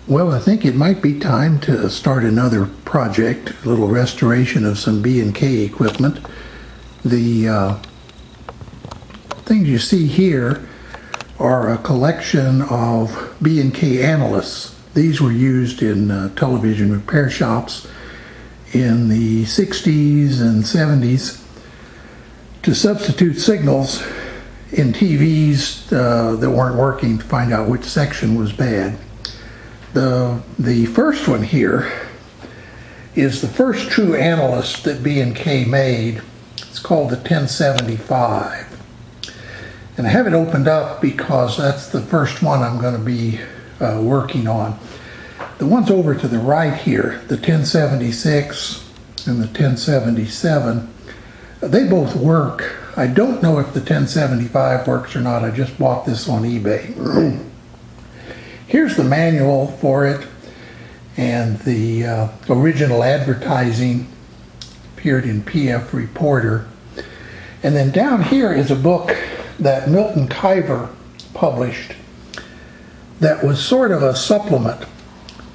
Well, I think it might be time to start another project, a little restoration of some B&K equipment. The things you see here are a collection of B&K Analysts. These were used in television repair shops in the 60s and 70s to substitute signals in TVs that weren't working to find out which section was bad. The first one here is the first true analyst that B&K made. It's called the 1075. And I have it opened up because that's the first one I'm going to be working on. The ones over to the right here, the 1076 and the 1077, they both work. I don't know if the 1075 works or not. I just bought this on eBay. Here's the manual for it, and the original advertising appeared in PF Reporter. And then down here is a book that Milton Kiver published that was sort of a supplement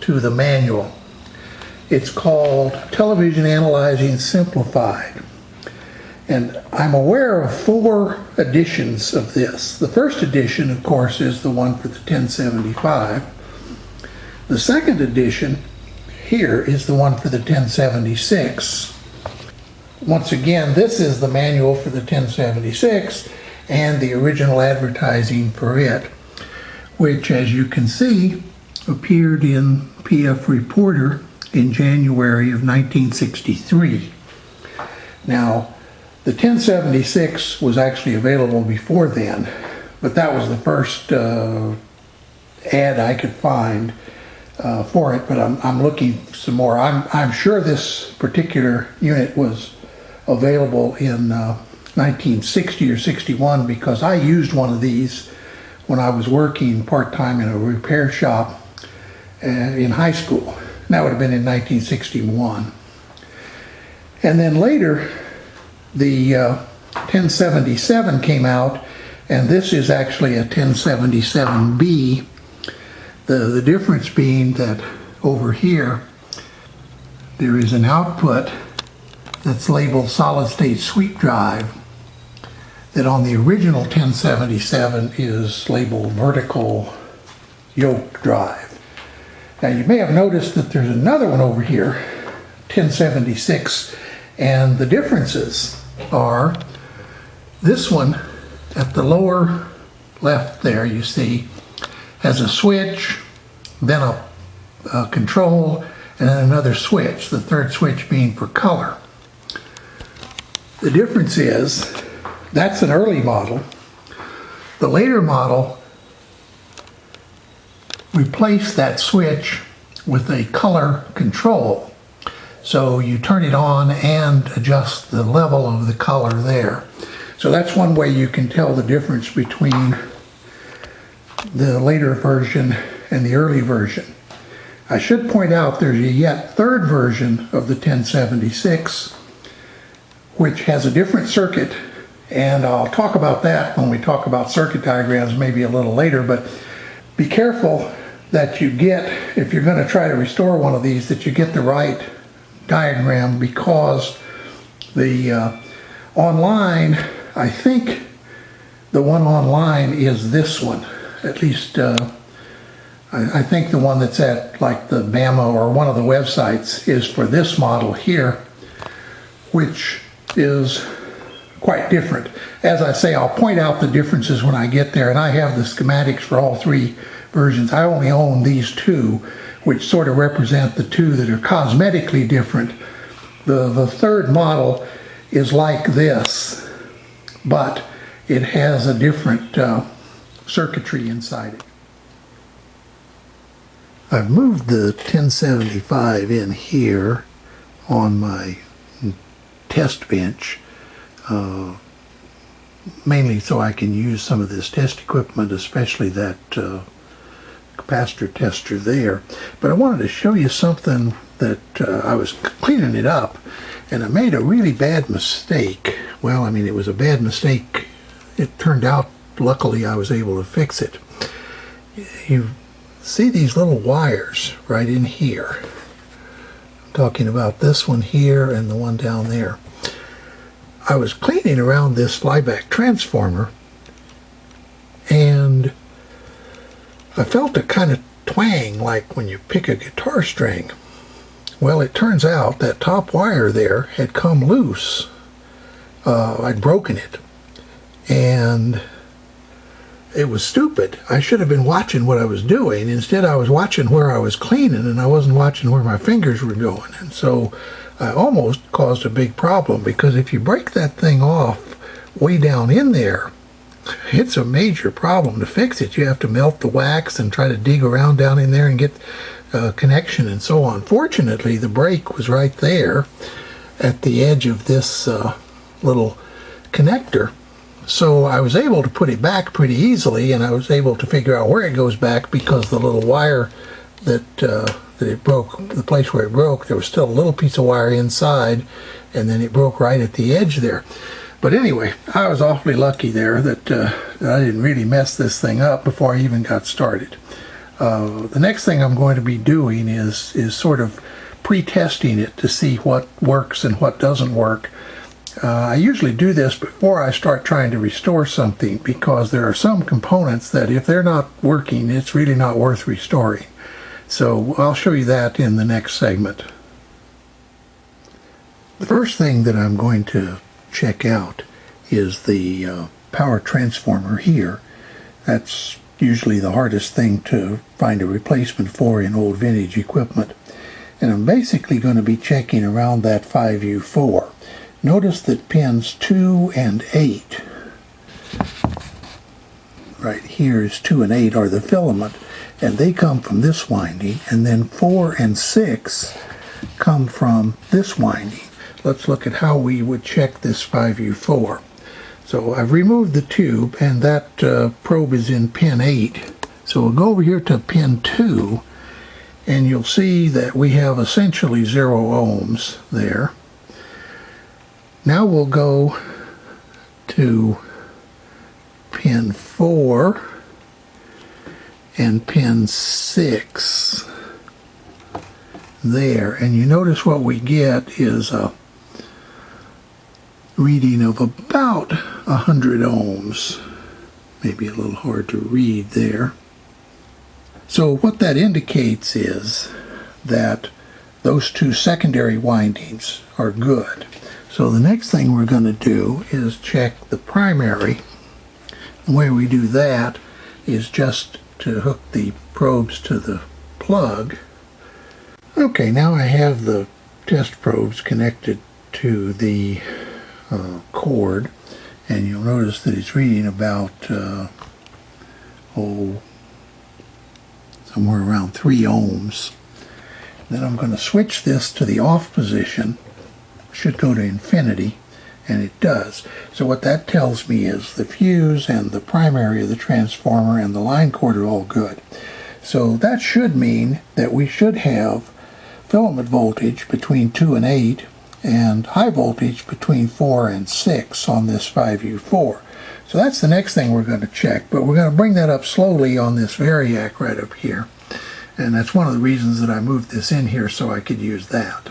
to the manual. It's called Television Analyzing Simplified. And I'm aware of 4 editions of this. The first edition, of course, is the one for the 1075. The second edition here is the one for the 1076. Once again, this is the manual for the 1076 and the original advertising for it, which, as you can see, appeared in PF Reporter in January of 1963. Now, the 1076 was actually available before then, but that was the first ad I could find for it, but I'm looking some more. I'm sure this particular unit was available in 1960 or 61 because I used one of these when I was working part-time in a repair shop in high school. And that would have been in 1961. And then later, the 1077 came out, and this is actually a 1077B. The difference being that over here there is an output that's labeled solid state sweep drive that on the original 1077 is labeled vertical yoke drive. Now you may have noticed that there's another one over here, 1076, and the differences are this one at the lower left there, you see, has a switch, then a control, and then another switch, the third switch being for color. The difference is that's an early model. The later model replaced that switch with a color control. So you turn it on and adjust the level of the color there. So that's one way you can tell the difference between the later version and the early version. I should point out there's a yet third version of the 1076, which has a different circuit, and I'll talk about that when we talk about circuit diagrams maybe a little later, but be careful that you get, if you're going to try to restore one of these, that you get the right diagram, because the online, I think the one online is this one. At least I think the one that's at like the BAMA or one of the websites is for this model here, which is quite different. As I say, I'll point out the differences when I get there, and I have the schematics for all 3 versions. I only own these 2, which sort of represent the 2 that are cosmetically different. The third model is like this, but it has a different circuitry inside it. I've moved the 1075 in here on my test bench, mainly so I can use some of this test equipment, especially that capacitor tester there. But I wanted to show you something that I was cleaning it up, and I made a really bad mistake. Well, I mean, it was a bad mistake. It turned out, luckily, I was able to fix it. See these little wires right in here? I'm talking about this one here and the one down there. I was cleaning around this flyback transformer and I felt a kind of twang like when you pick a guitar string. Well, it turns out that top wire there had come loose. I'd broken it, and it was stupid. I should have been watching what I was doing. Instead, I was watching where I was cleaning, and I wasn't watching where my fingers were going. And so I almost caused a big problem, because if you break that thing off way down in there, it's a major problem to fix it. You have to melt the wax and try to dig around down in there and get connection and so on. Fortunately, the break was right there at the edge of this little connector, so I was able to put it back pretty easily, and I was able to figure out where it goes back, because the little wire that it broke, the place where it broke, there was still a little piece of wire inside, and then it broke right at the edge there. But anyway, I was awfully lucky there that I didn't really mess this thing up before I even got started. The next thing I'm going to be doing is sort of pre-testing it to see what works and what doesn't work. I usually do this before I start trying to restore something, because there are some components that if they're not working, it's really not worth restoring. So I'll show you that in the next segment. The first thing that I'm going to check out is the power transformer here. That's usually the hardest thing to find a replacement for in old vintage equipment. And I'm basically going to be checking around that 5U4. Notice that pins 2 and 8, right here is 2 and 8 are the filament, and they come from this winding, and then 4 and 6 come from this winding. Let's look at how we would check this 5U4. So I've removed the tube, and that probe is in pin 8. So we'll go over here to pin 2, and you'll see that we have essentially 0 ohms there. Now we'll go to pin 4 and pin 6 there, and you notice what we get is a reading of about 100 ohms. Maybe a little hard to read there. So what that indicates is that those two secondary windings are good. So the next thing we're going to do is check the primary. The way we do that is just to hook the probes to the plug. Okay, now I have the test probes connected to the cord, and you'll notice that it's reading about somewhere around 3 ohms. Then I'm going to switch this to the off position. Should go to infinity, and it does. So what that tells me is the fuse and the primary of the transformer and the line cord are all good. So that should mean that we should have filament voltage between 2 and 8 and high voltage between 4 and 6 on this 5U4. So that's the next thing we're going to check, but we're going to bring that up slowly on this variac right up here. And that's one of the reasons that I moved this in here, so I could use that.